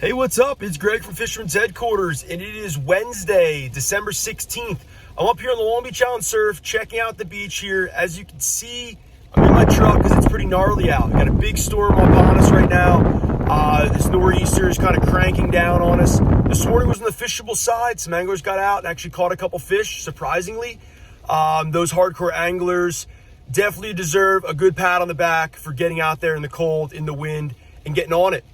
Hey, what's up? It's Greg from Fisherman's Headquarters, and it is Wednesday, December 16th. I'm up here on the Long Beach Island Surf, checking out the beach here. As you can see, I'm in my truck because it's pretty gnarly out. Got a big storm up on us right now. This nor'easter is kind of cranking down on us. This morning was on the fishable side. Some anglers got out and actually caught a couple fish, surprisingly. Those hardcore anglers definitely deserve a good pat on the back for getting out there in the cold, in the wind, and getting on it.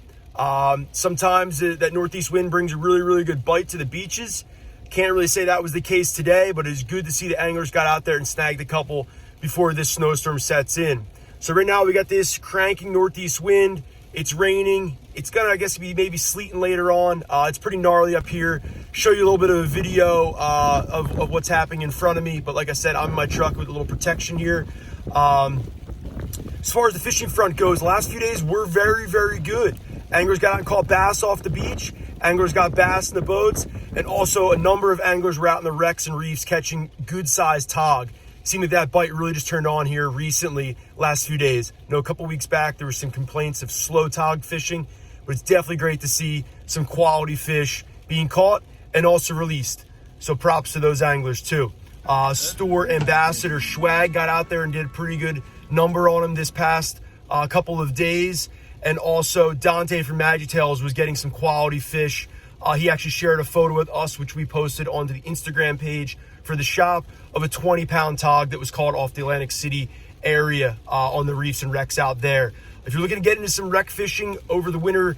Sometimes that northeast wind brings a really good bite to the beaches. Can't really say that was the case today, but it's good to see the anglers got out there and snagged a couple before this snowstorm sets in. So right now we got this cranking northeast wind. It's raining. It's gonna, I guess, be maybe sleeting later on. It's pretty gnarly up here. Show you a little bit of a video of what's happening in front of me. But like I said, I'm in my truck with a little protection here. As far as the fishing front goes, the last few days were very good. Anglers got out and caught bass off the beach. Anglers got bass in the boats. And also a number of anglers were out in the wrecks and reefs catching good-sized tog. Seemed like that bite really just turned on here recently, last few days. You know, a couple weeks back, there were some complaints of slow tog fishing, but it's definitely great to see some quality fish being caught and also released. So props to those anglers too. Store ambassador Schwag got out there and did a pretty good number on him this past couple of days. And also Dante from Magic Tales was getting some quality fish. He actually shared a photo with us, which we posted onto the Instagram page for the shop, of a 20-pound tog that was caught off the Atlantic City area on the reefs and wrecks out there. If you're looking to get into some wreck fishing over the winter,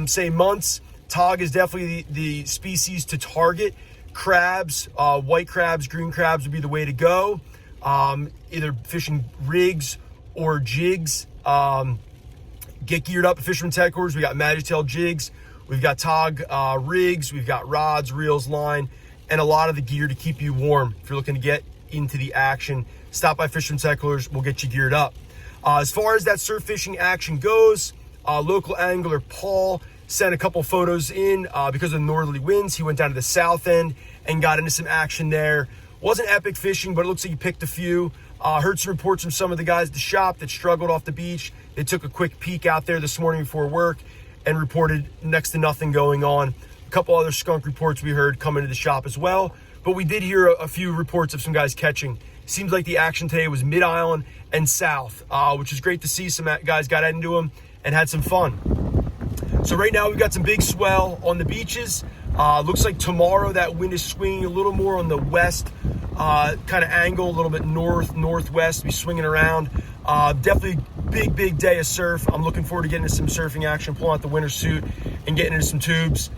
say months, tog is definitely the species to target. Crabs, white crabs, green crabs would be the way to go. Either fishing rigs or jigs. Get geared up at Fisherman's Headquarters. We got Magic Tail jigs, we've got tog rigs, we've got rods, reels, line, and a lot of the gear to keep you warm. If you're looking to get into the action, stop by Fisherman's Headquarters. We'll get you geared up. As far as that surf fishing action goes, local angler Paul sent a couple photos in because of the northerly winds. He went down to the south end and got into some action there. Wasn't epic fishing, but it looks like he picked a few. Heard some reports from some of the guys at the shop that struggled off the beach. They took a quick peek out there this morning before work and reported next to nothing going on. A couple other skunk reports we heard come into the shop as well, but we did hear a few reports of some guys catching. Seems like the action today was mid-island and south, which is great to see. Some guys got into them and had some fun. So right now we've got some big swell on the beaches. Looks like tomorrow that wind is swinging a little more on the west kind of angle, a little bit northwest, be swinging around. Definitely big day of surf. I'm looking forward to getting into some surfing action, pulling out the winter suit and getting into some tubes.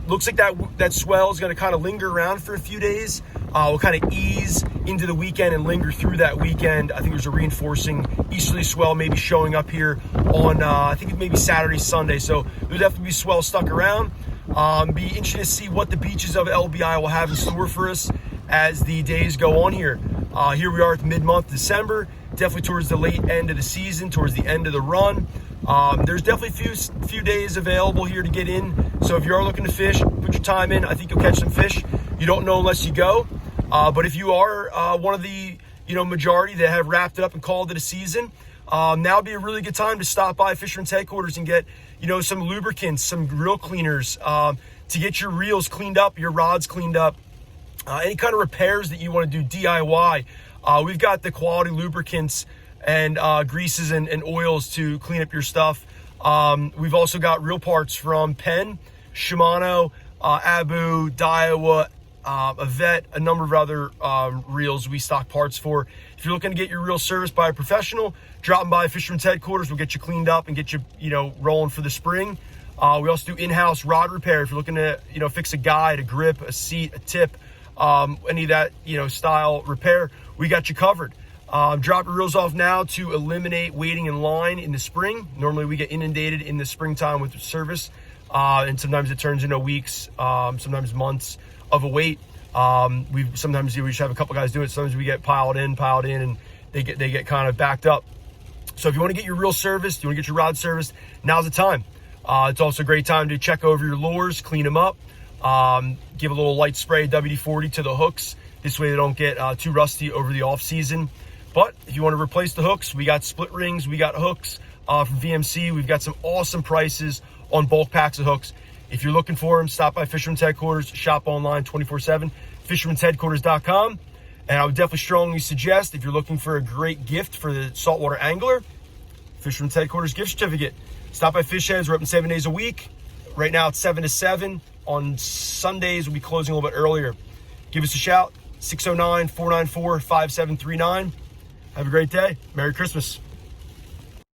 Looks like that swell is going to kind of linger around for a few days. We'll kind of ease into the weekend and linger through that weekend. I think there's a reinforcing easterly swell maybe showing up here on I think maybe Saturday, Sunday. So there'll definitely be swell stuck around. Be interesting to see what the beaches of LBI will have in store for us as the days go on here. Here we are at the mid-month December, definitely towards the late end of the season, towards the end of the run. There's definitely a few days available here to get in. So if you are looking to fish, put your time in. I think you'll catch some fish. You don't know unless you go. But if you are one of the majority that have wrapped it up and called it a season, now would be a really good time to stop by Fisherman's Headquarters and get some lubricants, some reel cleaners, to get your reels cleaned up, your rods cleaned up. Any kind of repairs that you want to do DIY, we've got the quality lubricants and greases and oils to clean up your stuff. We've also got reel parts from Penn, Shimano, Abu, Daiwa, Avet, a number of other reels we stock parts for. If you're looking to get your reel serviced by a professional, dropping by Fisherman's Headquarters, we'll get you cleaned up and get you rolling for the spring. We also do in-house rod repair. If you're looking to fix a guide, a grip, a seat, a tip, any of that style repair, we got you covered. Drop your reels off now to eliminate waiting in line in the spring. Normally we get inundated in the springtime with service, and sometimes it turns into weeks, sometimes months of a wait. We just have a couple guys do it. Sometimes we get piled in, and they get kind of backed up. So if you want to get your reel serviced, you want to get your rod serviced, now's the time. It's also a great time to check over your lures, clean them up, give a little light spray WD-40 to the hooks. This way they don't get too rusty over the off season. But if you want to replace the hooks, we got split rings, we got hooks from VMC. We've got some awesome prices on bulk packs of hooks. If you're looking for them, stop by Fisherman's Headquarters, shop online 24/7, fishermansheadquarters.com. And I would definitely strongly suggest, if you're looking for a great gift for the saltwater angler, Fisherman's Headquarters gift certificate. Stop by Fish Heads. We're open 7 days a week. Right now it's 7 to 7. On Sundays, we'll be closing a little bit earlier. Give us a shout, 609-494-5739. Have a great day. Merry Christmas.